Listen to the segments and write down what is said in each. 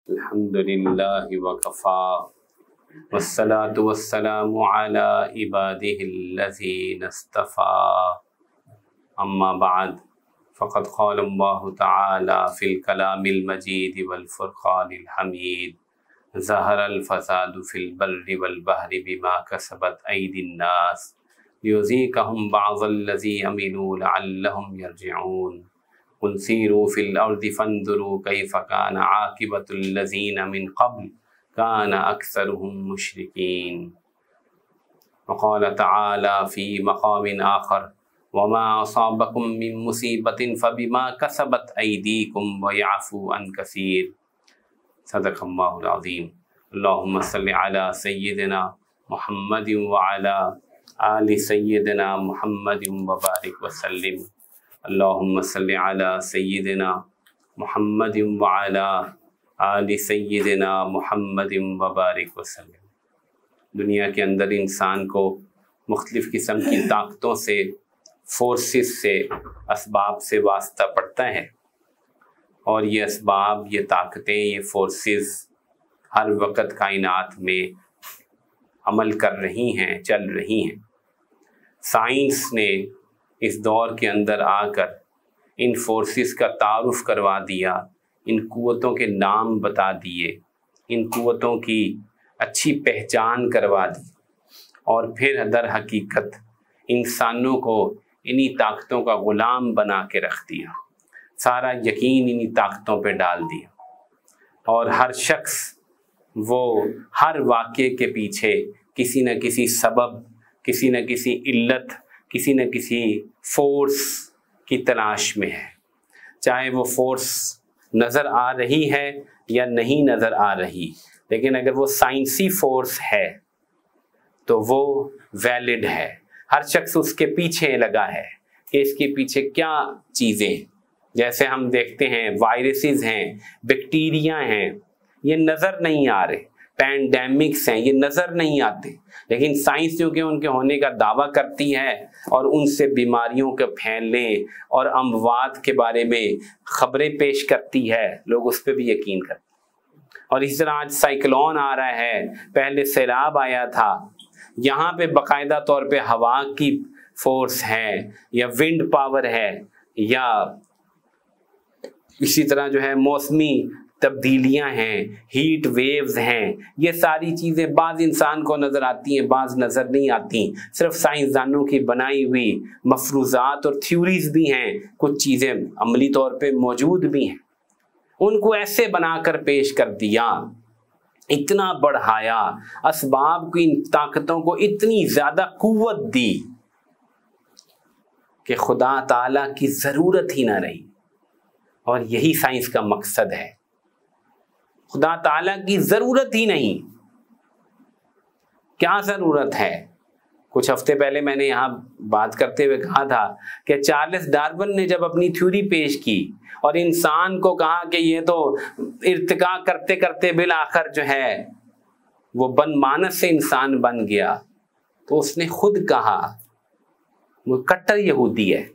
الحمدللہ وکفی والصلاة والسلام علی عباده الذین اصطفى اما بعد فقد قال اللہ تعالی فی الکلام المجید والفرقان الحمید ظہر الفساد فی البر والبحر بما کسبت ایدی الناس لیذیقہم بعض الذی عملوا لعلہم یرجعون قل سیروا فی الارض فانظروا کیف کان عاقبۃ الذین من قبل کان اکثرهم مشرکین۔ وقال تعالی فی مقام آخر وما اصابکم من مصیبۃ فبما کسبت ایدیکم ویعفو عن کثیر۔ صدق اللہ العظیم۔ اللہم صل علی سیدنا محمد وعلی آل سیدنا محمد وبارک وسلم۔ اللہم صل علی سیدنا محمد وعلی آل سیدنا محمد وبارک وسلم۔ دنیا کے اندر انسان کو مختلف قسم کی طاقتوں سے، فورسز سے، اسباب سے واسطہ پڑتا ہے، اور یہ اسباب، یہ طاقتیں، یہ فورسز ہر وقت کائنات میں عمل کر رہی ہیں، چل رہی ہیں۔ سائنس نے اس دور کے اندر آ کر ان فورسز کا تعارف کروا دیا، ان قوتوں کے نام بتا دیے، ان قوتوں کی اچھی پہچان کروا دی، اور پھر در حقیقت انسانوں کو انہی طاقتوں کا غلام بنا کے رکھ دیا، سارا یقین انہی طاقتوں پہ ڈال دیا، اور ہر شخص وہ ہر واقعے کے پیچھے کسی نہ کسی سبب، کسی نہ کسی علت، کسی نہ کسی فورس کی تلاش میں ہے، چاہے وہ فورس نظر آ رہی ہے یا نہیں نظر آ رہی، لیکن اگر وہ سائنسی فورس ہے تو وہ ویلڈ ہے، ہر شخص اس کے پیچھے لگا ہے کہ اس کے پیچھے کیا چیزیں، جیسے ہم دیکھتے ہیں وائرسز ہیں، بیکٹیریا ہیں، یہ نظر نہیں آ رہے، پینڈیمکس ہیں، یہ نظر نہیں آتے، لیکن سائنس چونکہ ان کے ہونے کا دعویٰ کرتی ہے اور ان سے بیماریوں کے پھیلنے اور اموات کے بارے میں خبریں پیش کرتی ہے، لوگ اس پہ بھی یقین کرتے ہیں۔ اور اس طرح آج سائیکلون آ رہا ہے، پہلے سیلاب آیا تھا، یہاں پہ باقاعدہ طور پہ ہوا کی فورس ہے یا ونڈ پاور ہے، یا اسی طرح جو ہے موسمی تبدیلیاں ہیں، ہیٹ ویوز ہیں، یہ ساری چیزیں بعض انسان کو نظر آتی ہیں، بعض نظر نہیں آتی، صرف سائنسدانوں کی بنائی ہوئی مفروضات اور تھیوریز بھی ہیں، کچھ چیزیں عملی طور پہ موجود بھی ہیں، ان کو ایسے بنا کر پیش کر دیا، اتنا بڑھایا، اسباب کی ان طاقتوں کو اتنی زیادہ قوت دی کہ خدا تعالیٰ کی ضرورت ہی نہ رہی، اور یہی سائنس کا مقصد ہے، خدا تعالیٰ کی ضرورت ہی نہیں۔ کیا ضرورت ہے؟ کچھ ہفتے پہلے میں نے یہاں بات کرتے ہوئے کہا تھا کہ چارلس ڈارون نے جب اپنی تھیوری پیش کی اور انسان کو کہا کہ یہ تو ارتقاء کرتے کرتے بالآخر جو ہے وہ بن مانس سے انسان بن گیا، تو اس نے خود کہا، وہ کٹر یہودی ہے،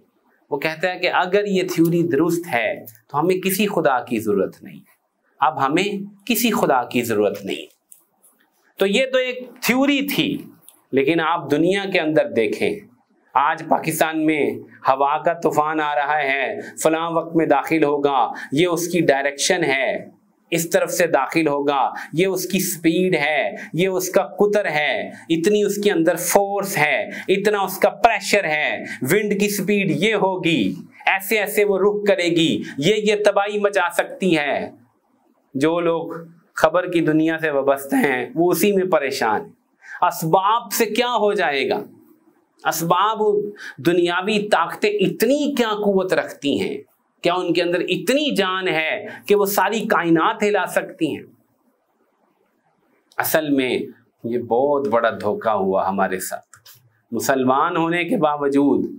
وہ کہتا ہے کہ اگر یہ تھیوری درست ہے تو ہمیں کسی خدا کی ضرورت نہیں، اب ہمیں کسی خدا کی ضرورت نہیں۔ تو یہ تو ایک تھیوری تھی، لیکن آپ دنیا کے اندر دیکھیں، آج پاکستان میں ہوا کا طوفان آ رہا ہے، فلاں وقت میں داخل ہوگا، یہ اس کی ڈائریکشن ہے، اس طرف سے داخل ہوگا، یہ اس کی سپیڈ ہے، یہ اس کا قطر ہے، اتنی اس کے اندر فورس ہے، اتنا اس کا پریشر ہے، ونڈ کی سپیڈ یہ ہوگی، ایسے ایسے وہ رخ کرے گی، یہ تباہی مچا سکتی ہے۔ جو لوگ خبر کی دنیا سے وابستہ ہیں وہ اسی میں پریشان ہیں۔ اسباب سے کیا ہو جائے گا؟ اسباب، دنیاوی طاقتیں اتنی کیا قوت رکھتی ہیں؟ کیا ان کے اندر اتنی جان ہے کہ وہ ساری کائنات ہلا سکتی ہیں؟ اصل میں یہ بہت بڑا دھوکہ ہوا ہمارے ساتھ، مسلمان ہونے کے باوجود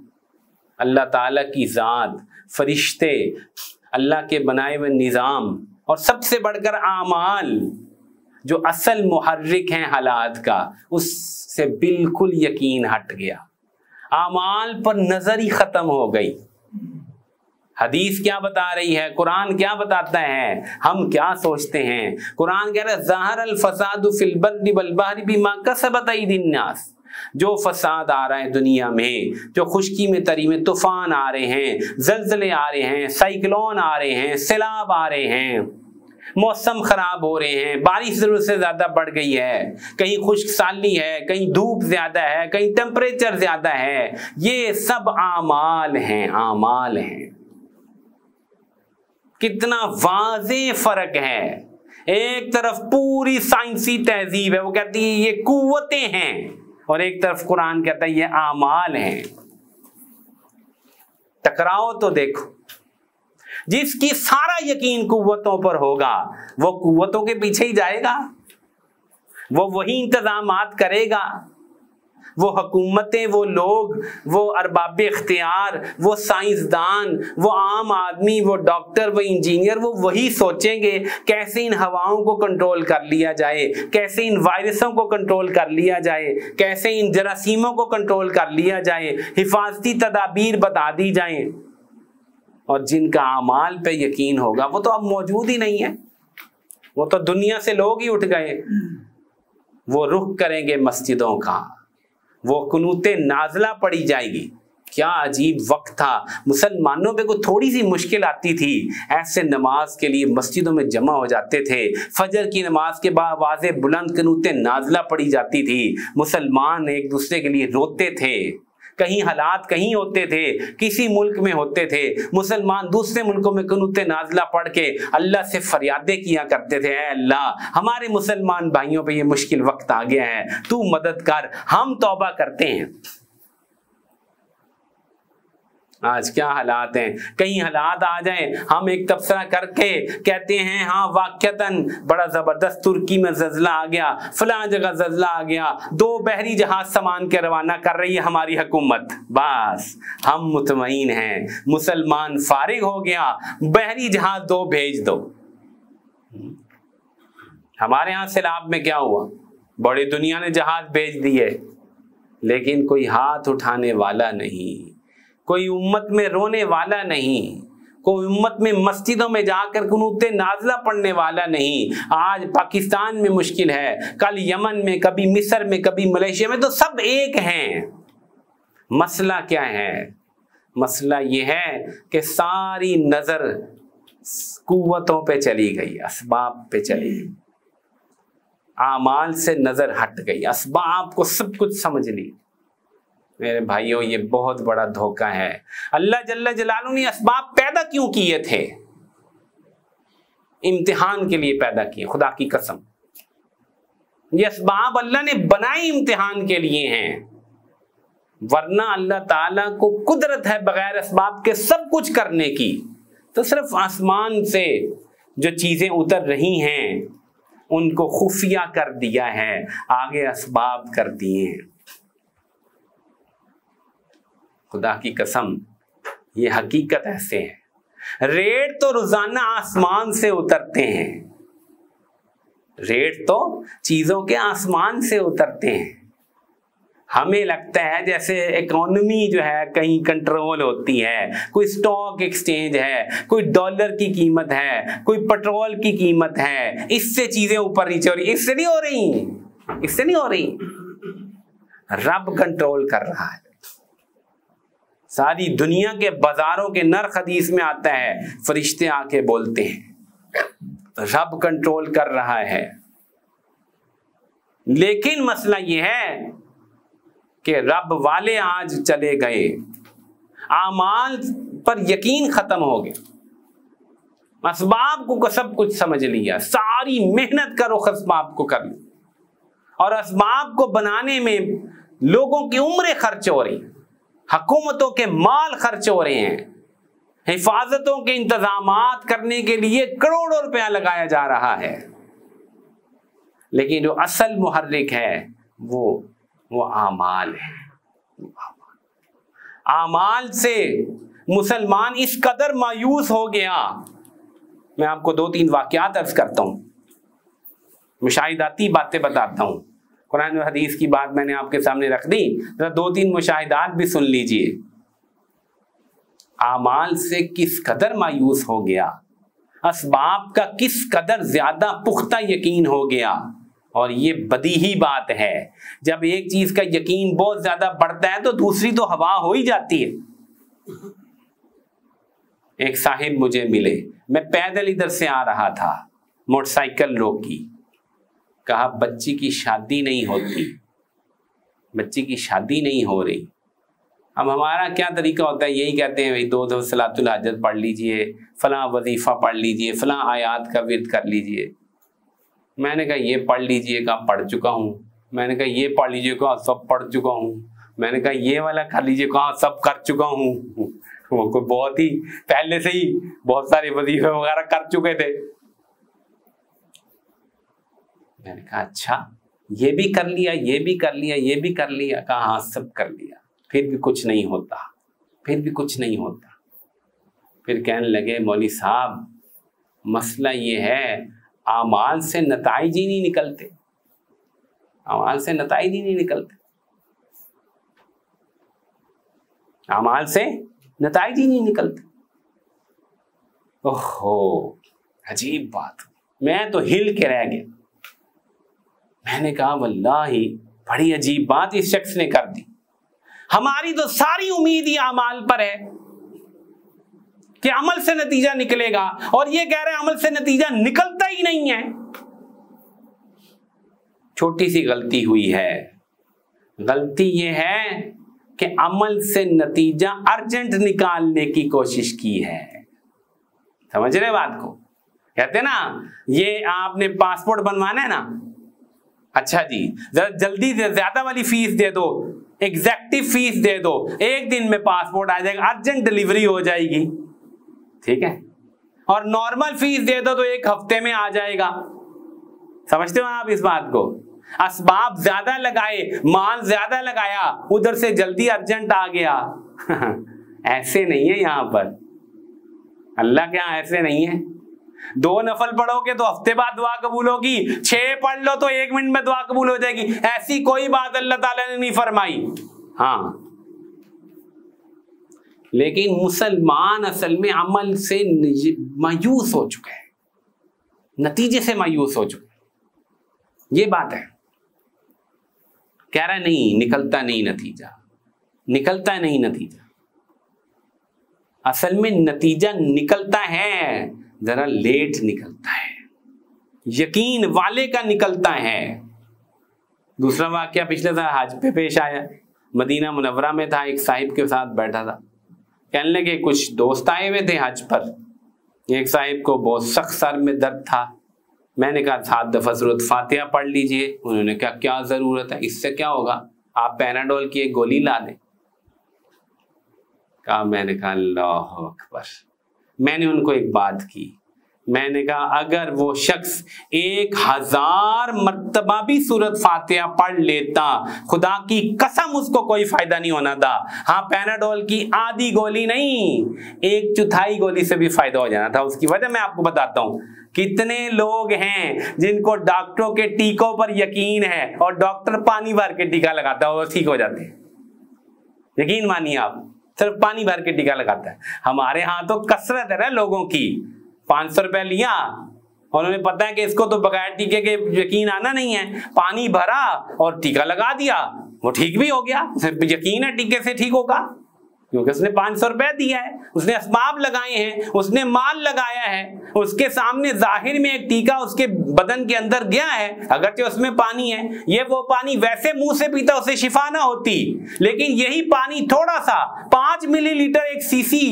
اللہ تعالیٰ کی ذات، فرشتے، اللہ کے بنائے ہوئے نظام، اور سب سے بڑھ کر اعمال جو اصل محرک ہیں حالات کا، اس سے بالکل یقین ہٹ گیا، اعمال پر نظر ہی ختم ہو گئی۔ حدیث کیا بتا رہی ہے، قرآن کیا بتاتا ہے، ہم کیا سوچتے ہیں؟ قرآن کہہ رہا ہے ظاہر الفساد فی البر والبحر بما کسبت ایدی الناس، جو فساد آ رہا ہے دنیا میں، جو خشکی میں تری میں طوفان آ رہے ہیں، زلزلے آ رہے ہیں، سائیکلون آ رہے ہیں، سیلاب آ رہے ہیں، موسم خراب ہو رہے ہیں، بارش ضرورت سے زیادہ بڑھ گئی ہے، کہیں خشک سالی ہے، کہیں دھوپ زیادہ ہے، کہیں ٹیمپریچر زیادہ ہے، یہ سب اعمال ہیں، اعمال ہیں۔ کتنا واضح فرق ہے، ایک طرف پوری سائنسی تہذیب ہے، وہ کہتی ہے یہ قوتیں ہیں، اور ایک طرف قرآن کہتا ہے یہ اعمال ہیں۔ ٹکراؤ تو دیکھو، جس کی سارا یقین قوتوں پر ہوگا وہ قوتوں کے پیچھے ہی جائے گا، وہ وہی انتظامات کرے گا، وہ حکومتیں، وہ لوگ، وہ ارباب اختیار، وہ سائنسدان، وہ عام آدمی، وہ ڈاکٹر، وہ انجینئر، وہ وہی سوچیں گے کیسے ان ہواؤں کو کنٹرول کر لیا جائے، کیسے ان وائرسوں کو کنٹرول کر لیا جائے، کیسے ان جراثیموں کو کنٹرول کر لیا جائے، حفاظتی تدابیر بتا دی جائیں۔ اور جن کا اعمال پہ یقین ہوگا وہ تو اب موجود ہی نہیں ہے، وہ تو دنیا سے لوگ ہی اٹھ گئے، وہ رخ کریں گے مسجدوں کا، وہ قنوت نازلہ پڑی جائے گی۔ کیا عجیب وقت تھا، مسلمانوں پہ کوئی تھوڑی سی مشکل آتی تھی ایسے نماز کے لیے مسجدوں میں جمع ہو جاتے تھے، فجر کی نماز کے بعد آواز بلند قنوت نازلہ پڑی جاتی تھی، مسلمان ایک دوسرے کے لیے روتے تھے، کہیں حالات کہیں ہوتے تھے، کسی ملک میں ہوتے تھے، مسلمان دوسرے ملکوں میں قنوت نازلہ پڑھ کے اللہ سے فریادیں کیا کرتے تھے، اے اللہ ہمارے مسلمان بھائیوں پہ یہ مشکل وقت آ گیا ہے، تو مدد کر، ہم توبہ کرتے ہیں۔ آج کیا حالات ہیں، کہیں حالات آ جائیں ہم ایک تبصرہ کر کے کہتے ہیں ہاں واقعتاً بڑا زبردست ترکی میں زلزلہ آ گیا، فلاں جگہ زلزلہ آ گیا، 2 بحری جہاز سامان کے روانہ کر رہی ہے ہماری حکومت، بس ہم مطمئن ہیں، مسلمان فارغ ہو گیا، بحری جہاز 2 بھیج دو۔ ہمارے ہاں سیلاب میں کیا ہوا، بڑی دنیا نے جہاز بھیج دیے، لیکن کوئی ہاتھ اٹھانے والا نہیں، کوئی امت میں رونے والا نہیں، کوئی امت میں مسجدوں میں جا کر قنوت نازلہ پڑھنے والا نہیں۔ آج پاکستان میں مشکل ہے، کل یمن میں، کبھی مصر میں، کبھی ملیشیا میں، تو سب ایک ہیں۔ مسئلہ کیا ہے؟ مسئلہ یہ ہے کہ ساری نظر قوتوں پہ چلی گئی، اسباب پہ چلی گئی، اعمال سے نظر ہٹ گئی، اسباب کو سب کچھ سمجھ لی۔ میرے بھائیوں یہ بہت بڑا دھوکہ ہے۔ اللہ جل جلالہ نے اسباب پیدا کیوں کیے تھے؟ امتحان کے لیے پیدا کیے، خدا کی قسم یہ اسباب اللہ نے بنائے امتحان کے لیے ہیں، ورنہ اللہ تعالیٰ کو قدرت ہے بغیر اسباب کے سب کچھ کرنے کی، تو صرف آسمان سے جو چیزیں اتر رہی ہیں ان کو خفیہ کر دیا ہے، آگے اسباب کر دیے ہیں۔ خدا کی قسم یہ حقیقت ایسے ہے، ریٹ تو روزانہ آسمان سے اترتے ہیں، ریٹ تو چیزوں کے آسمان سے اترتے ہیں، ہمیں لگتا ہے جیسے اکانومی جو ہے کہیں کنٹرول ہوتی ہے، کوئی سٹاک ایکسچینج ہے، کوئی ڈالر کی قیمت ہے، کوئی پیٹرول کی قیمت ہے، اس سے چیزیں اوپر نیچے ہو رہی، اس سے نہیں ہو رہی، اس سے نہیں ہو رہی، رب کنٹرول کر رہا ہے۔ ساری دنیا کے بازاروں کے نرخ حدیث میں آتا ہے، فرشتے آ کے بولتے ہیں رب کنٹرول کر رہا ہے۔ لیکن مسئلہ یہ ہے کہ رب والے آج چلے گئے، اعمال پر یقین ختم ہو گیا، اسباب کو سب کچھ سمجھ لیا، ساری محنت کرو اسباب کو کر لی، اور اسباب کو بنانے میں لوگوں کی عمریں خرچ ہو رہی، حکومتوں کے مال خرچ ہو رہے ہیں، حفاظتوں کے انتظامات کرنے کے لیے کروڑوں روپیہ لگایا جا رہا ہے، لیکن جو اصل محرک ہے وہ اعمال ہے۔ اعمال سے مسلمان اس قدر مایوس ہو گیا۔ میں آپ کو 2-3 واقعات عرض کرتا ہوں، مشاہداتی باتیں بتاتا ہوں، قرآن و حدیث کی بات میں نے آپ کے سامنے رکھ دی، 2-3 مشاہدات بھی سن لیجئے۔ اعمال سے کس قدر مایوس ہو گیا، اسباب کا کس قدر زیادہ پختہ یقین ہو گیا. اور یہ بدیہی بات ہے، جب ایک چیز کا یقین بہت زیادہ بڑھتا ہے تو دوسری تو ہوا ہو ہی جاتی ہے. ایک صاحب مجھے ملے، میں پیدل ادھر سے آ رہا تھا، موٹر سائیکل روکی، کہا بچی کی شادی نہیں ہوتی، بچی کی شادی نہیں ہو رہی. اب ہمارا کیا طریقہ ہوتا ہے، یہی کہتے ہیں بھائی 2 صلاۃ الحاجت پڑھ لیجئے، فلاں وظیفہ پڑھ لیجئے، فلاں آیات کا ورد کر لیجئے. میں نے کہا یہ پڑھ لیجئے، کہا پڑھ چکا ہوں. میں نے کہا یہ پڑھ لیجئے، کہا سب پڑھ چکا ہوں. میں نے کہا یہ والا کر لیجئے، کہا سب کر چکا ہوں. وہ کوئی بہت ہی پہلے سے ہی بہت سارے وظیفے وغیرہ کر چکے تھے. میں نے کہا اچھا یہ بھی کر لیا، یہ بھی کر لیا، یہ بھی کر لیا. کہا ہاں سب کر لیا. پھر بھی کچھ نہیں ہوتا، پھر بھی کچھ نہیں ہوتا. پھر کہنے لگے مولوی صاحب مسئلہ یہ ہے اعمال سے نتائج ہی نہیں نکلتے، اعمال سے نتائج ہی نہیں نکلتے، اعمال سے نتائج ہی نہیں نکلتے. اوہو عجیب بات، میں تو ہل کے رہ گیا. میں نے کہا واللہ بڑی عجیب بات اس شخص نے کر دی. ہماری تو ساری امید ہی اعمال پر ہے کہ عمل سے نتیجہ نکلے گا، اور یہ کہہ رہے ہیں عمل سے نتیجہ نکلتا ہی نہیں ہے. چھوٹی سی غلطی ہوئی ہے. غلطی یہ ہے کہ عمل سے نتیجہ ارجنٹ نکالنے کی کوشش کی ہے. سمجھ رہے بات کو؟ کہتے ہیں نا یہ آپ نے پاسپورٹ بنوانا ہے نا، اچھا جی ذرا جلدی سے زیادہ والی فیس دے دو، ایگزیکٹو فیس دے دو، 1 دن میں پاسپورٹ آ جائے گا، ارجنٹ ڈلیوری ہو جائے گی، ٹھیک ہے. اور نارمل فیس دے دو تو 1 ہفتے میں آ جائے گا. سمجھتے ہو آپ اس بات کو؟ اسباب زیادہ لگائے، مال زیادہ لگایا، ادھر سے جلدی ارجنٹ آ گیا. ایسے نہیں ہے یہاں پر، اللہ کے یہاں ایسے نہیں ہے. 2 نفل پڑھو گے تو ہفتے بعد دعا قبول ہوگی، 6 پڑھ لو تو 1 منٹ میں دعا قبول ہو جائے گی. ایسی کوئی بات اللہ تعالیٰ نے نہیں فرمائی. ہاں لیکن مسلمان اصل میں عمل سے مایوس ہو چکا ہے، نتیجے سے مایوس ہو چکا ہے. یہ بات ہے. کہہ رہا ہے نہیں نکلتا نہیں نتیجہ، نکلتا نہیں نتیجہ. اصل میں نتیجہ نکلتا ہے، ذرا لیٹ نکلتا ہے، یقین والے کا نکلتا ہے. دوسرا واقعہ پچھلے سال حج پہ پیش آیا. مدینہ منورہ میں تھا، ایک صاحب کے ساتھ بیٹھا تھا. کہنے لگے کچھ دوست آئے ہوئے تھے حج پر. ایک صاحب کو بہت سخت سر میں درد تھا. میں نے کہا 7 دفعہ سورۃ فاتحہ پڑھ لیجئے. انہوں نے کہا کیا ضرورت ہے، اس سے کیا ہوگا، آپ پیناڈول کی ایک گولی لا دیں. میں نے کہا اللہ اکبر. میں نے ان کو ایک بات کی، میں نے کہا اگر وہ شخص 1000 مرتبہ بھی سورۃ فاتحہ پڑھ لیتا، خدا کی قسم اس کو کوئی فائدہ نہیں ہونا تھا. ہاں پیناڈول کی آدھی گولی نہیں، 1/4 گولی سے بھی فائدہ ہو جانا تھا. اس کی وجہ میں آپ کو بتاتا ہوں. کتنے لوگ ہیں جن کو ڈاکٹروں کے ٹیکوں پر یقین ہے اور ڈاکٹر پانی بھر کے ٹیکا لگاتا ہے اور ٹھیک ہو جاتے ہیں. یقین مانیے آپ، صرف پانی بھر کے ٹیکا لگاتا ہے. ہمارے ہاں تو کثرت ہے نا لوگوں کی. 500 روپے لیا، انہوں نے پتا ہے کہ اس کو تو بغیر ٹیکے کے یقین آنا نہیں ہے، پانی بھرا اور ٹیکا لگا دیا، وہ ٹھیک بھی ہو گیا. یقین ہے ٹیکے سے ٹھیک ہوگا کیونکہ اس نے 500 روپے دیا ہے، اس نے اسباب لگائے ہیں، اس نے مال لگایا ہے. اس کے سامنے ظاہر میں ایک ٹیکا اس کے بدن کے اندر گیا ہے، اگرچہ اس میں پانی ہے. یہ وہ پانی ویسے منہ سے پیتا اسے شفا نہ ہوتی، لیکن یہی پانی تھوڑا سا 5 ملی لیٹر 1 سی سی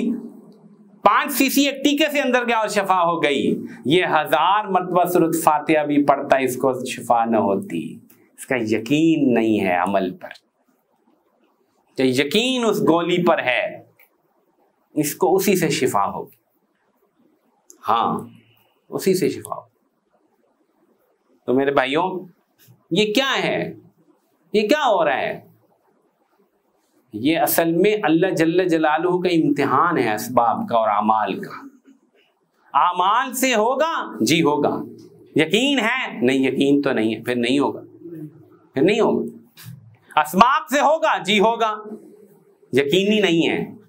5 سی سی ایک ٹیکے سے اندر گیا اور شفا ہو گئی. یہ 1000 مرتبہ سورۃ فاتحہ بھی پڑھتا ہے، اس کو شفا نہ ہوتی. اس کا یقین نہیں ہے عمل پر. جو یقین اس گولی پر ہے اس کو اسی سے شفا ہوگی. ہاں اسی سے شفا ہوگی. تو میرے بھائیوں یہ کیا ہے، یہ کیا ہو رہا ہے؟ یہ اصل میں اللہ جل جلالہ کا امتحان ہے، اسباب کا اور اعمال کا. اعمال سے ہوگا جی ہوگا، یقین ہے نہیں، یقین تو نہیں ہے، پھر نہیں ہوگا، پھر نہیں ہوگا. اسباب سے ہوگا جی ہوگا، یقینی نہیں ہے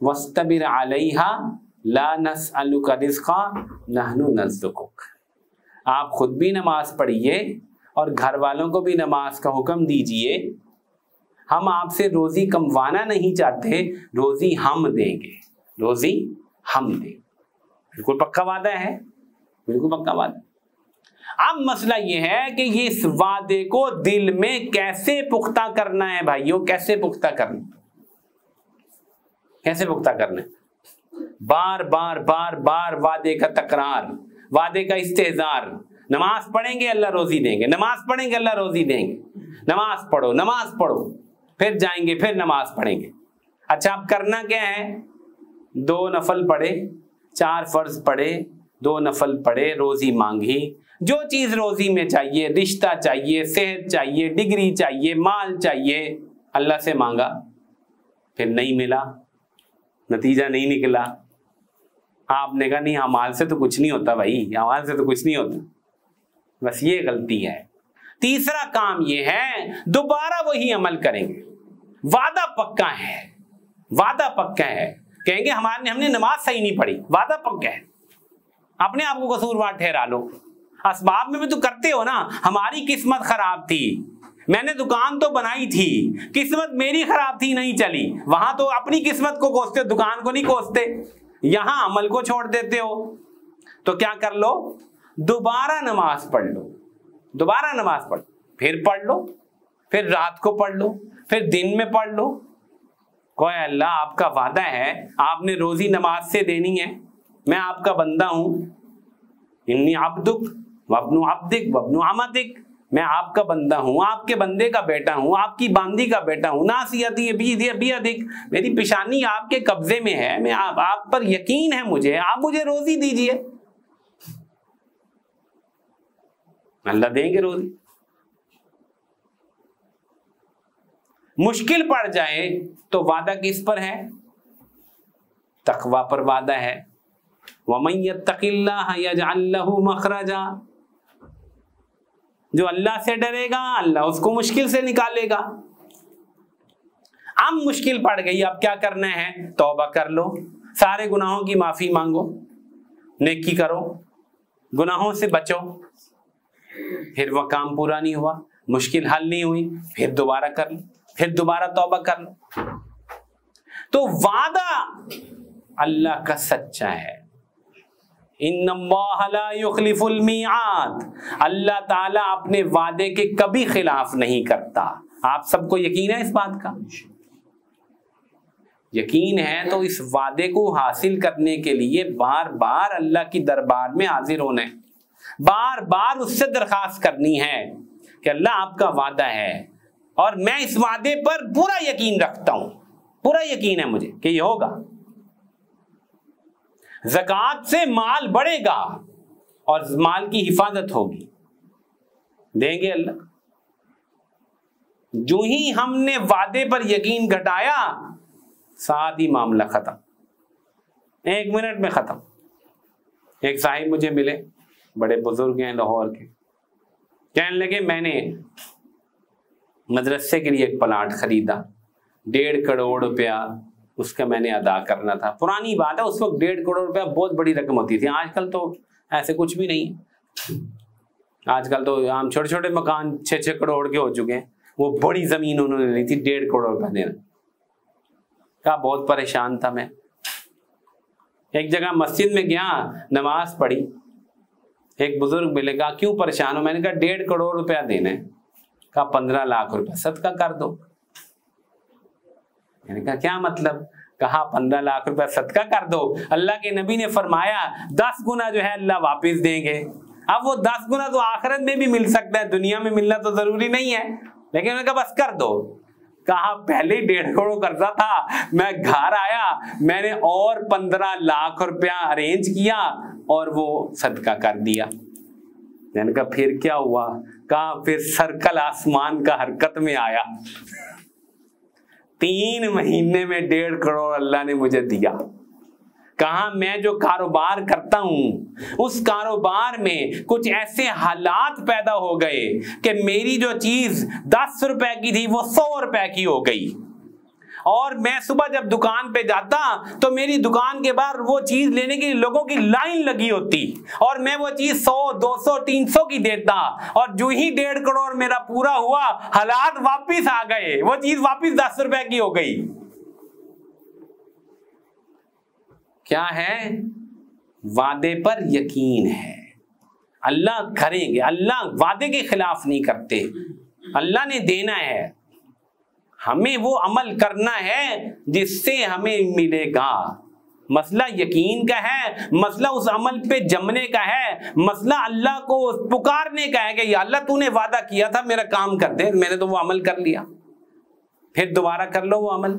وَاسْتَبِرْ عَلَيْهَا لَا نَسْأَلُكَ رِزْقًا نَحْنُ نَرْزُقُكَ۔ آپ خود بھی نماز پڑھیے اور گھر والوں کو بھی نماز کا حکم دیجئے۔ ہم آپ سے روزی کموانا نہیں چاہتے، روزی ہم دیں گے، روزی ہم دیں گے۔ بالکل پکا وعدہ ہے، بالکل پکا وعدہ۔ اب مسئلہ یہ ہے کہ یہ اس وعدے کو دل میں کیسے پختہ کرنا ہے بھائیوں، کیسے پختہ کرنا، کیسے پختہ کرنا ہے؟ بار بار بار بار وعدے کا تکرار، وعدے کا استحضار۔ نماز پڑھیں گے اللہ روزی دیں گے، نماز پڑھیں گے اللہ روزی دیں گے، نماز پڑھو نماز پڑھو، پھر جائیں گے پھر نماز پڑھیں گے۔ اچھا اب کرنا کیا ہے؟ 2 نفل پڑھے، 4 فرض پڑھے، 2 نفل پڑھے، روزی مانگی، جو چیز روزی میں چاہیے، رشتہ چاہیے، صحت چاہیے، ڈگری چاہیے، مال چاہیے، اللہ سے مانگا، پھر نہیں ملا، نتیجہ نہیں نکلا۔ آپ نے کہا نہیں اعمال سے تو کچھ نہیں ہوتا بھائی، اعمال سے تو کچھ نہیں ہوتا، بس یہ غلطی ہے۔ تیسرا کام یہ ہے دوبارہ وہی عمل کریں گے، وعدہ پکا ہے، وعدہ پکا ہے، کہیں گے ہم نے نماز صحیح نہیں پڑھی، وعدہ پکا ہے، اپنے آپ کو قصوروار ٹھہرا لو۔ اسباب میں بھی تو کرتے ہو نا، ہماری قسمت خراب تھی، میں نے دکان تو بنائی تھی، قسمت میری خراب تھی نہیں چلی، وہاں تو اپنی قسمت کو کوستے، دکان کو نہیں کوستے، یہاں عمل کو چھوڑ دیتے ہو۔ تو کیا کر لو؟ دوبارہ نماز پڑھ لو، دوبارہ نماز پڑھ، پھر پڑھ لو، پھر رات کو پڑھ لو، پھر دن میں پڑھ لو۔ کوئی اللہ آپ کا وعدہ ہے، آپ نے روزی نماز سے دینی ہے، میں آپ کا بندہ ہوں، انی عبدک وابن عبدک وابن امتک، میں آپ کا بندہ ہوں، آپ کے بندے کا بیٹا ہوں، آپ کی باندی کا بیٹا ہوں، ناصیتی بیدک، میری پیشانی آپ کے قبضے میں ہے، میں آپ پر یقین ہے مجھے، آپ مجھے روزی دیجئے۔ اللہ دیں گے روزی۔ مشکل پڑ جائے تو وعدہ کس پر ہے؟ تقوی پر وعدہ ہے۔ وَمَن يَتَّقِ اللَّهَ يَجْعَل لَّهُ مَخْرَجًا، جو اللہ سے ڈرے گا اللہ اس کو مشکل سے نکالے گا۔ اب مشکل پڑ گئی، اب کیا کرنا ہے؟ توبہ کر لو، سارے گناہوں کی معافی مانگو، نیکی کرو، گناہوں سے بچو۔ پھر وہ کام پورا نہیں ہوا، مشکل حل نہیں ہوئی، پھر دوبارہ کر لو، پھر دوبارہ توبہ کر لو۔ تو وعدہ اللہ کا سچا ہے، ان اللہ لا یخلف المیعاد، اللہ تعالیٰ اپنے وعدے کے کبھی خلاف نہیں کرتا۔ آپ سب کو یقین ہے اس بات کا؟ یقین ہے تو اس وعدے کو حاصل کرنے کے لیے بار بار اللہ کی دربار میں حاضر ہونا ہے، بار بار اس سے درخواست کرنی ہے کہ اللہ آپ کا وعدہ ہے اور میں اس وعدے پر پورا یقین رکھتا ہوں، پورا یقین ہے مجھے کہ یہ ہوگا۔ زکوٰۃ سے مال بڑھے گا اور مال کی حفاظت ہوگی، دیں گے اللہ۔ جو ہی ہم نے وعدے پر یقین گھٹایا ساتھ ہی معاملہ ختم، 1 منٹ میں ختم۔ ایک صاحب مجھے ملے، بڑے بزرگ ہیں لاہور کے، کہنے لگے میں نے مدرسے کے لیے ایک پلاٹ خریدا، 1.5 کروڑ روپیہ اس کا میں نے ادا کرنا تھا۔ پرانی بات ہے، اس وقت 1.5 کروڑ روپیہ بہت بڑی رقم ہوتی تھی، آج کل تو ایسے کچھ بھی نہیں، آج کل تو عام چھوٹے چھوٹے مکان 6 کروڑ کے ہو چکے ہیں، وہ بڑی زمین انہوں نے لی تھی 1.5 کروڑ روپیہ دینا۔ کہا بہت پریشان تھا میں، ایک جگہ مسجد میں گیا، نماز پڑھی، ایک بزرگ ملے، کہا کیوں پریشان ہو؟ میں نے کہا 1.5 کروڑ روپیہ دینا ہے۔ کہا 15 لاکھ روپیہ صدقہ کر دو۔ میں نے کہا کیا مطلب؟ کہا 15 لاکھ روپیہ صدقہ کر دو، اللہ کے نبی نے فرمایا 10 گنا جو ہے اللہ واپس دیں گے۔ اب وہ 10 گنا تو آخرت میں بھی مل سکتا ہے، دنیا میں ملنا تو ضروری نہیں ہے، لیکن میں نے کہا بس کر دو۔ کہا پہلے 1.5 کروڑ قرضہ تھا، میں گھر آیا، میں نے اور 15 لاکھ روپیہ ارینج کیا اور وہ صدقہ کر دیا۔ میں نے کہا پھر کیا ہوا؟ کہا پھر سرکل آسمان کا حرکت میں آیا، 3 مہینے میں 1.5 کروڑ اللہ نے مجھے دیا۔ کہا میں جو کاروبار کرتا ہوں اس کاروبار میں کچھ ایسے حالات پیدا ہو گئے کہ میری جو چیز 10 روپے کی تھی وہ 100 روپے کی ہو گئی، اور میں صبح جب دکان پہ جاتا تو میری دکان کے باہر وہ چیز لینے کے لیے لوگوں کی لائن لگی ہوتی اور میں وہ چیز 100 200 300 کی دیتا اور جو ہی 1.5 کروڑ میرا پورا ہوا حالات واپس آ گئے, وہ چیز واپس 10 روپے کی ہو گئی. کیا ہے؟ وعدے پر یقین ہے. اللہ کریں گے, اللہ وعدے کے خلاف نہیں کرتے, اللہ نے دینا ہے, ہمیں وہ عمل کرنا ہے جس سے ہمیں ملے گا. مسئلہ یقین کا ہے, مسئلہ اس عمل پہ جمنے کا ہے, مسئلہ اللہ کو پکارنے کا ہے کہ یا اللہ تو نے وعدہ کیا تھا میرا کام کر دے, میں نے تو وہ عمل کر لیا, پھر دوبارہ کر لو وہ عمل.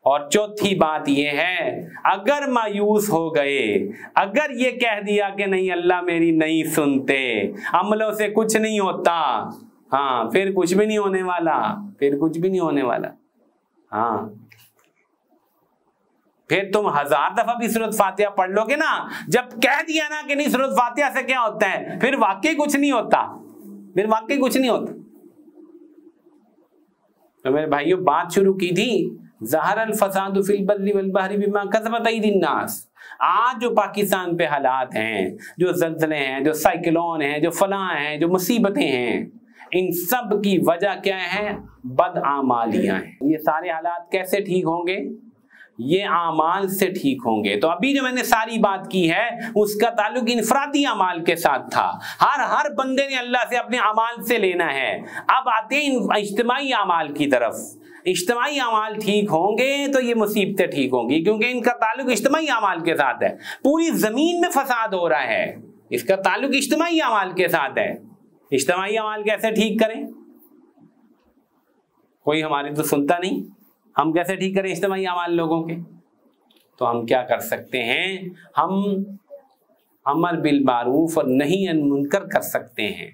اور چوتھی بات یہ ہے, اگر مایوس ہو گئے, اگر یہ کہہ دیا کہ نہیں اللہ میری نہیں سنتے, عملوں سے کچھ نہیں ہوتا, ہاں پھر کچھ بھی نہیں ہونے والا, پھر کچھ بھی نہیں ہونے والا. ہاں پھر تم 1000 دفعہ بھی سورۃ فاتحہ پڑھ لو گے نا, جب کہہ دیا نا کہ نہیں سورۃ فاتحہ سے کیا ہوتا ہے, پھر واقعی کچھ نہیں ہوتا, پھر واقعی کچھ نہیں ہوتا. تو میرے بھائیوں بات شروع کی تھی, ظہر الفساد فی البر والبحر بما کسبت ایدی الناس. آج جو پاکستان پہ حالات ہیں, جو زلزلے ہیں, جو سائیکلون ہیں, جو فلاں ہیں, جو مصیبتیں ہیں, ان سب کی وجہ کیا ہے؟ بدعمالیاں ہیں. یہ سارے حالات کیسے ٹھیک ہوں گے؟ یہ اعمال سے ٹھیک ہوں گے. تو ابھی جو میں نے ساری بات کی ہے اس کا تعلق انفرادی اعمال کے ساتھ تھا. ہر بندے نے اللہ سے اپنے اعمال سے لینا ہے. اب آتے ہیں اجتماعی اعمال کی طرف. اجتماعی اعمال ٹھیک ہوں گے تو یہ مصیبتیں ٹھیک ہوں گی, کیونکہ ان کا تعلق اجتماعی اعمال کے ساتھ ہے. پوری زمین میں فساد ہو رہا ہے, اس کا تعلق اجتماعی اعمال کے ساتھ ہے. اجتماعی اعمال کیسے ٹھیک کریں؟ کوئی ہماری تو سنتا نہیں. ہم کیسے ٹھیک کریں اجتماعی اعمال لوگوں کے؟ تو ہم کیا کر سکتے ہیں؟ ہم امر بالمعروف اور نہی عن منکر کر سکتے ہیں.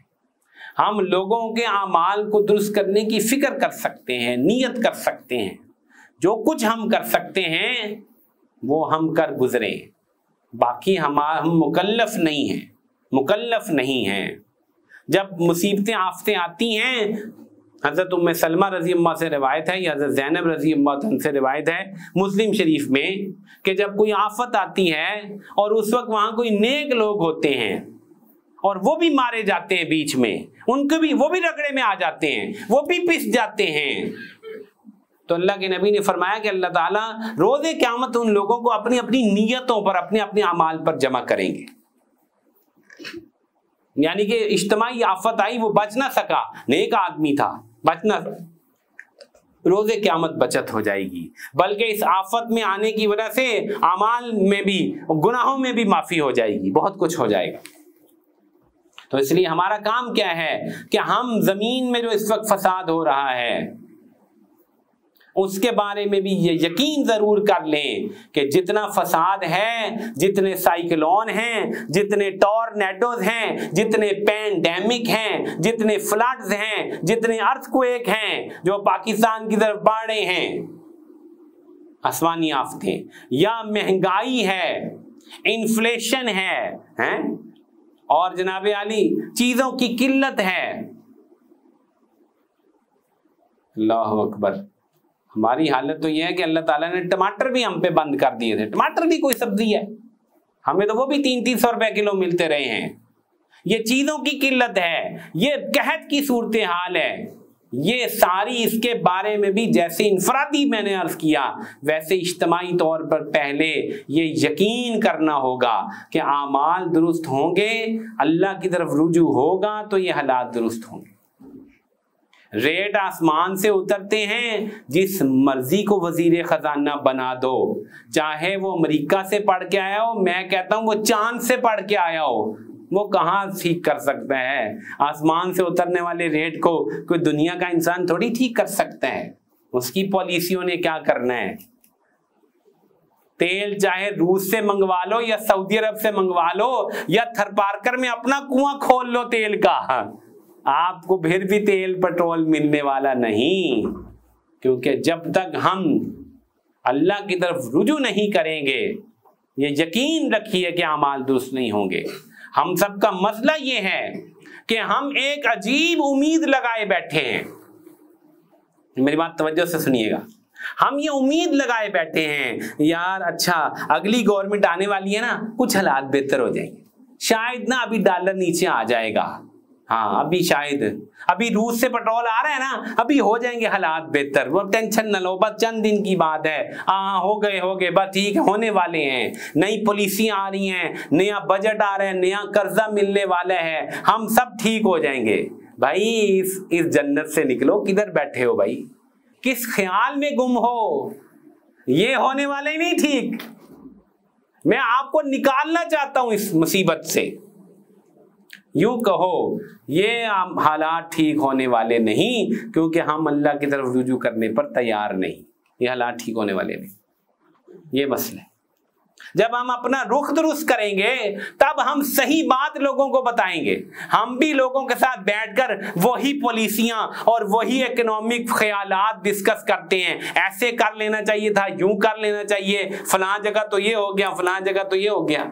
ہم لوگوں کے اعمال کو درست کرنے کی فکر کر سکتے ہیں, نیت کر سکتے ہیں. جو کچھ ہم کر سکتے ہیں وہ ہم کر گزرے, باقی ہم مکلف نہیں ہیں, مکلف نہیں ہیں. جب مصیبتیں آفتیں آتی ہیں, حضرت ام سلمہ رضی اللہ سے روایت ہے, یا حضرت زینب رضی اللہ عنہ سے روایت ہے مسلم شریف میں, کہ جب کوئی آفت آتی ہے اور اس وقت وہاں کوئی نیک لوگ ہوتے ہیں اور وہ بھی مارے جاتے ہیں بیچ میں, ان کو بھی وہ بھی رگڑے میں آ جاتے ہیں, وہ بھی پس جاتے ہیں, تو اللہ کے نبی نے فرمایا کہ اللہ تعالیٰ روز قیامت ان لوگوں کو اپنی اپنی نیتوں پر, اپنے اپنے اعمال پر جمع کریں گے. یعنی کہ اجتماعی آفت آئی, وہ بچ نہ سکا, نیک آدمی تھا, بچنا, روز قیامت بچت ہو جائے گی. بلکہ اس آفت میں آنے کی وجہ سے اعمال میں بھی, گناہوں میں بھی معافی ہو جائے گی, بہت کچھ ہو جائے گا. تو اس لیے ہمارا کام کیا ہے کہ ہم زمین میں جو اس وقت فساد ہو رہا ہے اس کے بارے میں بھی یہ یقین ضرور کر لیں کہ جتنا فساد ہے, جتنے سائیکلون ہیں, جتنے ٹورنیڈوز ہیں, جتنے پینڈیمک ہیں, جتنے فلڈز ہیں, جتنے ارتھکویک ہیں جو پاکستان کی طرف بڑھ رہے ہیں, آسمانی آفتیں, یا مہنگائی ہے, انفلیشن ہے, اور جناب علی چیزوں کی قلت ہے. اللہ اکبر. ہماری حالت تو یہ ہے کہ اللہ تعالیٰ نے ٹماٹر بھی ہم پہ بند کر دیے تھے. ٹماٹر بھی کوئی سبزی ہے, ہمیں تو وہ بھی 300 روپے کلو ملتے رہے ہیں. یہ چیزوں کی قلت ہے, یہ قحط کی صورتحال ہے. یہ ساری اس کے بارے میں بھی جیسے انفرادی میں نے عرض کیا ویسے اجتماعی طور پر پہلے یہ یقین کرنا ہوگا کہ اعمال درست ہوں گے, اللہ کی طرف رجوع ہوگا تو یہ حالات درست ہوں گے. ریٹ آسمان سے اترتے ہیں, جس مرضی کو وزیر خزانہ بنا دو, چاہے وہ امریکہ سے پڑھ کے آیا ہو, میں کہتا ہوں وہ چاند سے پڑھ کے آیا ہو, وہ کہاں ٹھیک کر سکتا ہے؟ آسمان سے اترنے والے ریٹ کو کوئی دنیا کا انسان تھوڑی ٹھیک کر سکتا ہے. اس کی پالیسیوں نے کیا کرنا ہے. تیل چاہے روس سے منگوا لو یا سعودی عرب سے منگوا لو یا تھرپارکر میں اپنا کنواں کھول لو تیل کا, آپ کو پھر بھی تیل پٹرول ملنے والا نہیں. کیونکہ جب تک ہم اللہ کی طرف رجوع نہیں کریں گے, یہ یقین رکھیے کہ اعمال درست نہیں ہوں گے. ہم سب کا مسئلہ یہ ہے کہ ہم ایک عجیب امید لگائے بیٹھے ہیں. میری بات توجہ سے سنیے گا. ہم یہ امید لگائے بیٹھے ہیں یار اچھا اگلی گورنمنٹ آنے والی ہے نا, کچھ حالات بہتر ہو جائیں گے, شاید نا ابھی ڈالر نیچے آ جائے گا, ہاں ابھی شاید, ابھی روس سے پٹرول آ رہا ہے نا, ابھی ہو جائیں گے حالات بہتر, وہ ٹینشن نہ لو, بس چند دن کی بات ہے, ہاں ہو گئے بس ٹھیک ہے, ہونے والے ہیں, نئی پالیسیاں آ رہی ہیں, نیا بجٹ آ رہا ہے, نیا قرضہ ملنے والا ہے, ہم سب ٹھیک ہو جائیں گے. بھائی اس جنت سے نکلو, کدھر بیٹھے ہو بھائی, کس خیال میں گم ہو, یہ ہونے والے نہیں ٹھیک. میں آپ کو نکالنا چاہتا ہوں اس مصیبت سے. یوں کہو یہ حالات ٹھیک ہونے والے نہیں, کیونکہ ہم اللہ کی طرف رجوع کرنے پر تیار نہیں. یہ حالات ٹھیک ہونے والے نہیں, یہ مسئلہ ہے. جب ہم اپنا رخ درست کریں گے تب ہم صحیح بات لوگوں کو بتائیں گے. ہم بھی لوگوں کے ساتھ بیٹھ کر وہی پالیسیاں اور وہی اکنامک خیالات ڈسکس کرتے ہیں, ایسے کر لینا چاہیے تھا, یوں کر لینا چاہیے, فلاں جگہ تو یہ ہو گیا, فلاں جگہ تو یہ ہو گیا.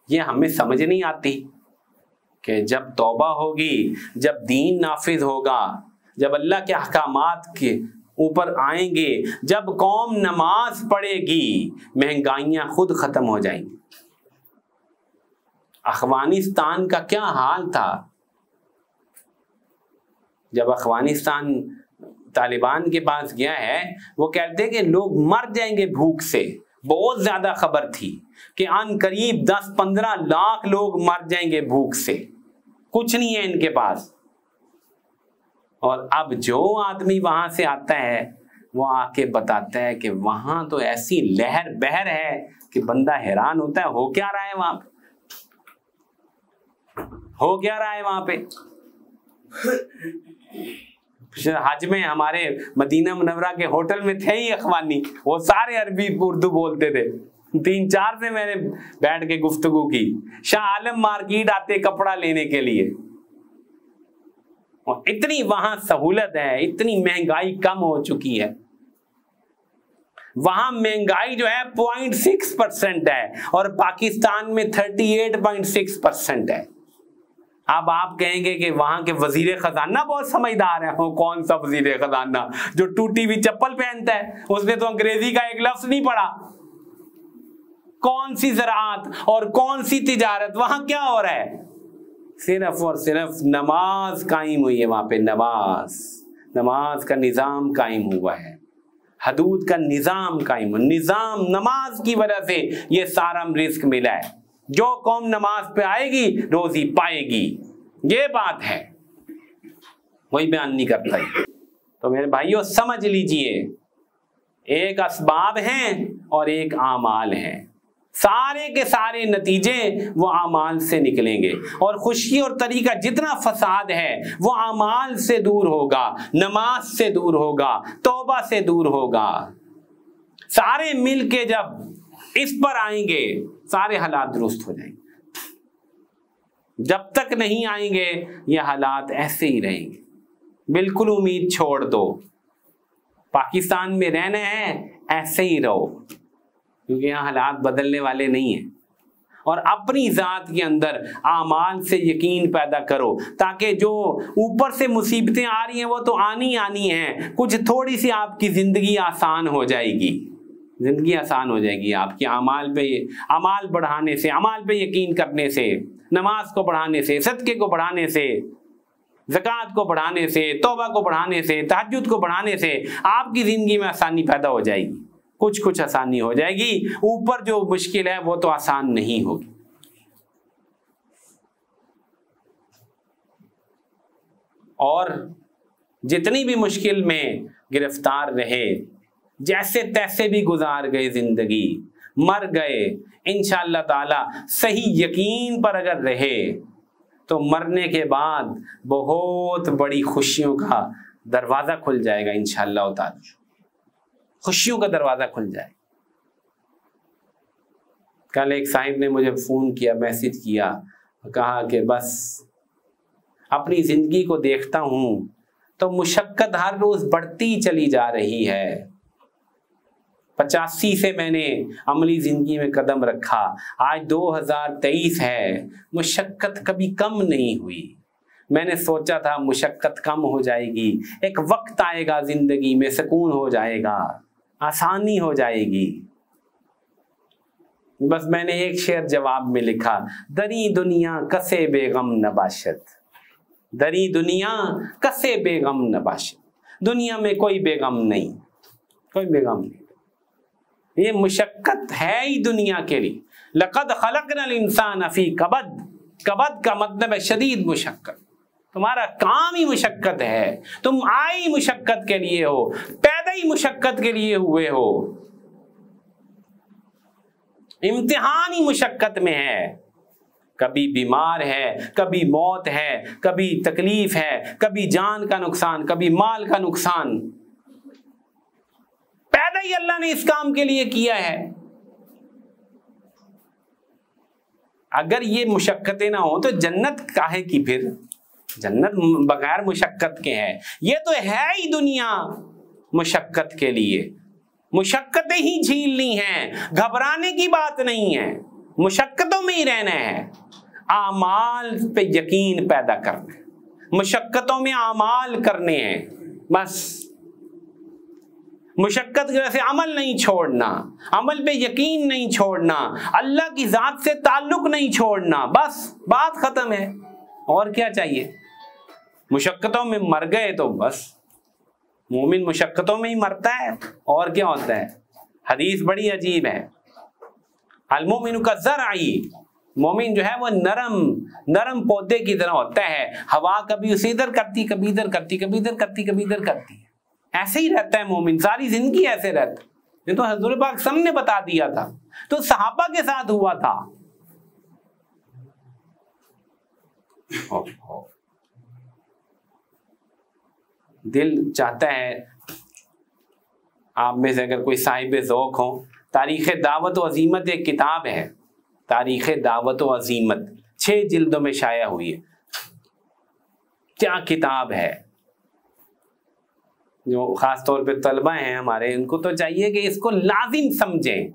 یہ ہمیں سمجھ نہیں آتی کہ جب توبہ ہوگی, جب دین نافذ ہوگا, جب اللہ کے احکامات کے اوپر آئیں گے, جب قوم نماز پڑھے گی, مہنگائیاں خود ختم ہو جائیں گی. افغانستان کا کیا حال تھا جب افغانستان طالبان کے پاس گیا ہے, وہ کہتے ہیں کہ لوگ مر جائیں گے بھوک سے. بہت زیادہ خبر تھی کہ ان قریب 10-15 لاکھ لوگ مر جائیں گے بھوک سے, کچھ نہیں ہے ان کے پاس. اور اب جو آدمی وہاں سے آتا ہے وہ آ کے بتاتا ہے کہ وہاں تو ایسی لہر بہر ہے کہ بندہ حیران ہوتا ہے, ہو کیا رہا ہے وہاں پہ, ہو کیا رہا ہے وہاں پہ. حج میں ہمارے مدینہ منورہ کے ہوٹل میں تھے ہی اخوانی, وہ سارے عربی اردو بولتے تھے. 3-4 سے میں نے بیٹھ کے گفتگو کی. شاہ عالم مارکیٹ آتے کپڑا لینے کے لیے, اور اتنی وہاں سہولت ہے, اتنی مہنگائی کم ہو چکی ہے. وہاں مہنگائی جو ہے 0.6% ہے اور پاکستان میں 38.6% ہے. اب آپ کہیں گے کہ وہاں کے وزیر خزانہ بہت سمجھدار ہیں. کون سا وزیر خزانہ جو ٹوٹی ہوئی چپل پہنتا ہے, اس نے تو انگریزی کا ایک لفظ نہیں پڑھا. کون سی زراعت اور کون سی تجارت, وہاں کیا ہو رہا ہے, صرف اور صرف نماز قائم ہوئی ہے وہاں پہ. نماز کا نظام قائم ہوا ہے, حدود کا نظام قائم ہوا. نظام نماز کی وجہ سے یہ سارا رزق ملا ہے. جو قوم نماز پہ آئے گی روزی پائے گی, یہ بات ہے, وہی بیان نہیں کرتا ہے. تو میرے بھائیوں سمجھ لیجئے, ایک اسباب ہیں اور ایک اعمال ہیں. سارے کے سارے نتیجے وہ اعمال سے نکلیں گے, اور خوشی اور طریقہ جتنا فساد ہے وہ اعمال سے دور ہوگا, نماز سے دور ہوگا, توبہ سے دور ہوگا. سارے مل کے جب اس پر آئیں گے سارے حالات درست ہو جائیں گے. جب تک نہیں آئیں گے یہ حالات ایسے ہی رہیں گے. بالکل امید چھوڑ دو, پاکستان میں رہنا ہے ایسے ہی رہو, کیونکہ یہاں حالات بدلنے والے نہیں ہیں. اور اپنی ذات کے اندر اعمال سے یقین پیدا کرو, تاکہ جو اوپر سے مصیبتیں آ رہی ہیں وہ تو آنی ہیں, کچھ تھوڑی سی آپ کی زندگی آسان ہو جائے گی. زندگی آسان ہو جائے گی آپ کی اعمال پہ, اعمال بڑھانے سے, اعمال پہ یقین کرنے سے, نماز کو بڑھانے سے, صدقے کو بڑھانے سے, زکوٰۃ کو بڑھانے سے, توبہ کو بڑھانے سے, تہجد کو بڑھانے سے آپ کی زندگی میں آسانی پیدا ہو جائے گی. کچھ آسانی ہو جائے گی, اوپر جو مشکل ہے وہ تو آسان نہیں ہوگی. اور جتنی بھی مشکل میں گرفتار رہے, جیسے تیسے بھی گزار گئے زندگی, مر گئے, انشاءاللہ تعالی صحیح یقین پر اگر رہے تو مرنے کے بعد بہت بڑی خوشیوں کا دروازہ کھل جائے گا. انشاءاللہ تعالی خوشیوں کا دروازہ کھل جائے. کل ایک صاحب نے مجھے فون کیا, میسج کیا, کہا کہ بس اپنی زندگی کو دیکھتا ہوں تو مشقت ہر روز بڑھتی چلی جا رہی ہے. 85 سے میں نے عملی زندگی میں قدم رکھا، آج 2023 ہے، مشقت کبھی کم نہیں ہوئی۔ میں نے سوچا تھا مشقت کم ہو جائے گی، ایک وقت آئے گا زندگی میں سکون ہو جائے گا، آسانی ہو جائے گی۔ بس میں نے ایک شعر جواب میں لکھا، دری دنیا کسے بے غم نباشت، دری دنیا کسے بے غم نباشت، دنیا میں کوئی بے غم نہیں، کوئی بے غم نہیں۔ یہ مشقت ہے ہی دنیا کے لیے۔ لقد خلقنا الانسان فی کبد، کبد کا مطلب ہے شدید مشقت، تمہارا کام ہی مشقت ہے، تم آئے ہی مشقت کے لیے ہو، پیدا ہی مشقت کے لیے ہوئے ہو، امتحان ہی مشقت میں ہے۔ کبھی بیمار ہے، کبھی موت ہے، کبھی تکلیف ہے، کبھی جان کا نقصان، کبھی مال کا نقصان، پیدا ہی اللہ نے اس کام کے لیے کیا ہے۔ اگر یہ مشقتیں نہ ہوں تو جنت کاہے کی؟ پھر جنت بغیر مشقت کے ہے، یہ تو ہے ہی دنیا مشقت کے لیے۔ مشقتیں ہی جھیلنی ہیں، گھبرانے کی بات نہیں ہے، مشقتوں میں ہی رہنا ہے، اعمال پہ یقین پیدا کرنا ہے، مشقتوں میں اعمال کرنے ہیں بس۔ مشقت کی وجہ سے عمل نہیں چھوڑنا، عمل پہ یقین نہیں چھوڑنا، اللہ کی ذات سے تعلق نہیں چھوڑنا، بس بات ختم ہے۔ اور کیا چاہیے؟ مشقتوں میں مر گئے تو بس، مومن مشقتوں میں ہی مرتا ہے، اور کیا ہوتا ہے؟ حدیث بڑی عجیب ہے، المؤمن کالزرع، مومن جو ہے وہ نرم پودے کی طرح ہوتا ہے، ہوا کبھی اسے ادھر کرتی، کبھی ادھر کرتی، کبھی ادھر کرتی، کبھی ادھر کرتی، ایسے ہی رہتا ہے مومن، ساری زندگی ایسے رہتا ہے۔ یہ تو حضور پاک سب نے بتا دیا تھا، تو صحابہ کے ساتھ ہوا تھا۔ دل چاہتا ہے آپ میں سے اگر کوئی صاحب ذوق ہو، تاریخ دعوت و عزیمت ایک کتاب ہے، تاریخ دعوت و عزیمت 6 جلدوں میں شائع ہوئی ہے۔ کیا کتاب ہے! جو خاص طور پہ طلبہ ہیں ہمارے، ان کو تو چاہیے کہ اس کو لازم سمجھیں۔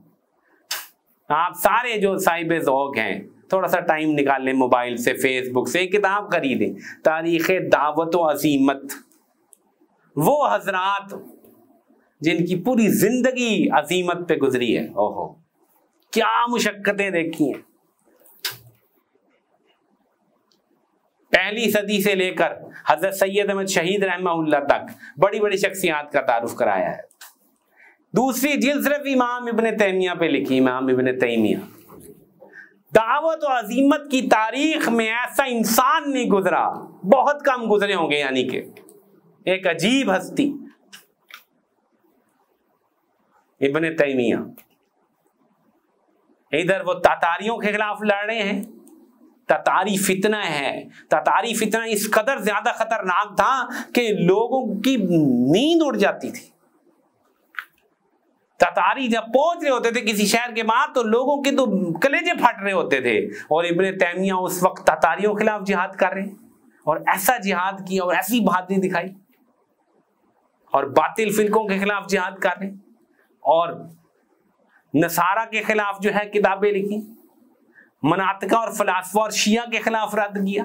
آپ سارے جو صاحب ذوق ہیں تھوڑا سا ٹائم نکال لیں، موبائل سے، فیس بک سے ایک کتاب خریدیں، تاریخ دعوت و عزیمت۔ وہ حضرات جن کی پوری زندگی عزیمت پہ گزری ہے، اوہو کیا مشقتیں دیکھی ہیں۔ پہلی صدی سے لے کر حضرت سید احمد شہید رحمہ اللہ تک بڑی بڑی شخصیات کا تعارف کرایا ہے۔ دوسری جلد صرف امام ابن تیمیہ پہ لکھی، امام ابن تیمیہ۔ دعوت و عزیمت کی تاریخ میں ایسا انسان نہیں گزرا، بہت کم گزرے ہوں گے، یعنی کہ ایک عجیب ہستی ابن تیمیہ۔ ادھر وہ تاتاریوں کے خلاف لڑ رہے ہیں، تاتاری فتنہ ہے، تاتاری فتنہ اس قدر زیادہ خطرناک تھا کہ لوگوں کی نیند اڑ جاتی تھی۔ تاتاری جب پہنچ رہے ہوتے تھے کسی شہر کے بعد تو لوگوں کے تو کلیجے پھٹ رہے ہوتے تھے، اور ابن تیمیہ اس وقت تاتاریوں کے خلاف جہاد کر رہے ہیں، اور ایسا جہاد کیا اور ایسی بہادری دکھائی، اور باطل فرقوں کے خلاف جہاد کر رہے ہیں، اور نصارہ کے خلاف جو ہے کتابیں لکھی، مناطقہ اور فلاسفہ اور شیعہ کے خلاف رد کیا،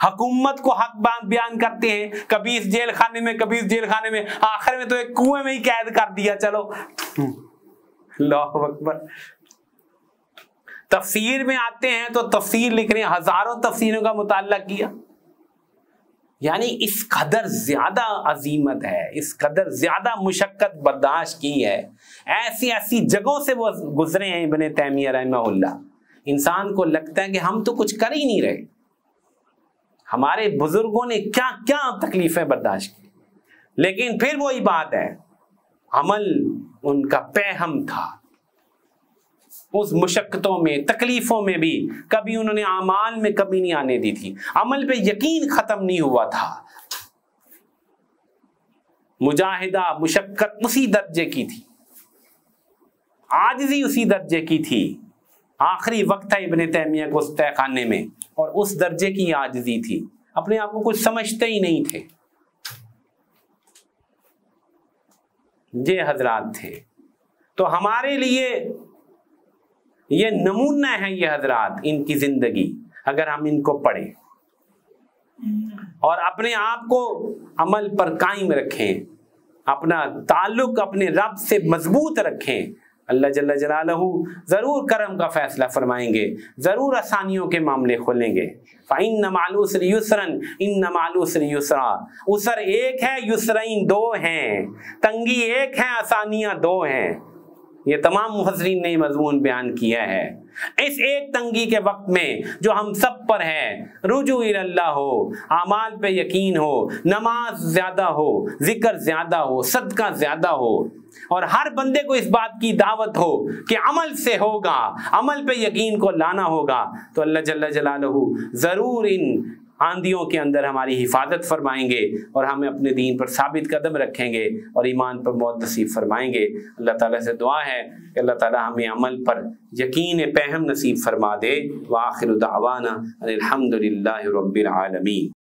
حکومت کو حق بیان کرتے ہیں، کبھی اس جیل خانے میں، کبھی اس جیل خانے میں، آخر میں تو ایک کنویں میں ہی قید کر دیا۔ چلو اللہ اکبر۔ تفسیر میں آتے ہیں تو تفسیر لکھ رہے ہیں، ہزاروں تفسیروں کا مطالعہ کیا، یعنی اس قدر زیادہ عظیمت ہے، اس قدر زیادہ مشقت برداشت کی ہے، ایسی ایسی جگہوں سے وہ گزرے ہیں ابن تیمیہ رحمہ اللہ۔ انسان کو لگتا ہے کہ ہم تو کچھ کر ہی نہیں رہے، ہمارے بزرگوں نے کیا کیا تکلیفیں برداشت کی، لیکن پھر وہی بات ہے، عمل ان کا پیہم تھا۔ اس مشقتوں میں، تکلیفوں میں بھی کبھی انہوں نے اعمال میں کمی نہیں آنے دی تھی، عمل پہ یقین ختم نہیں ہوا تھا۔ مجاہدہ، مشقت اسی درجے کی تھی، عاجزی اسی درجے کی تھی۔ آخری وقت تھا ابن تیمیہ کو اس تہ خانے میں، اور اس درجے کی عاجزی تھی، اپنے آپ کو کچھ سمجھتے ہی نہیں تھے۔ یہ حضرات تھے تو ہمارے لیے یہ نمونہ ہے یہ حضرات، ان کی زندگی، اگر ہم ان کو پڑھیں اور اپنے آپ کو عمل پر قائم رکھیں، اپنا تعلق اپنے رب سے مضبوط رکھیں، اللہ جل جلالہ ضرور کرم کا فیصلہ فرمائیں گے، ضرور آسانیوں کے معاملے کھولیں گے۔ فَإِنَّ مَعَ الْعُسْرِ يُسْرًا إِنَّ مَعَ الْعُسْرِ يُسْرًا، عسر ایک ہے، یسرین دو ہیں، تنگی ایک ہے، آسانیاں دو ہیں۔ یہ تمام مفسرین نے مضمون بیان کیا ہے۔ اس ایک تنگی کے وقت میں جو ہم سب پر ہے، رجوع اللہ ہو، اعمال پہ یقین ہو، نماز زیادہ ہو، ذکر زیادہ ہو، صدقہ زیادہ ہو، اور ہر بندے کو اس بات کی دعوت ہو کہ عمل سے ہوگا، عمل پہ یقین کو لانا ہوگا، تو اللہ جل جلالہ ضرور ان آندھیوں کے اندر ہماری حفاظت فرمائیں گے اور ہمیں اپنے دین پر ثابت قدم رکھیں گے اور ایمان پر موت نصیب فرمائیں گے۔ اللہ تعالیٰ سے دعا ہے کہ اللہ تعالیٰ ہمیں عمل پر یقین پہم نصیب فرما دے۔ وآخر دعوانا ان الحمد للہ رب العالمین۔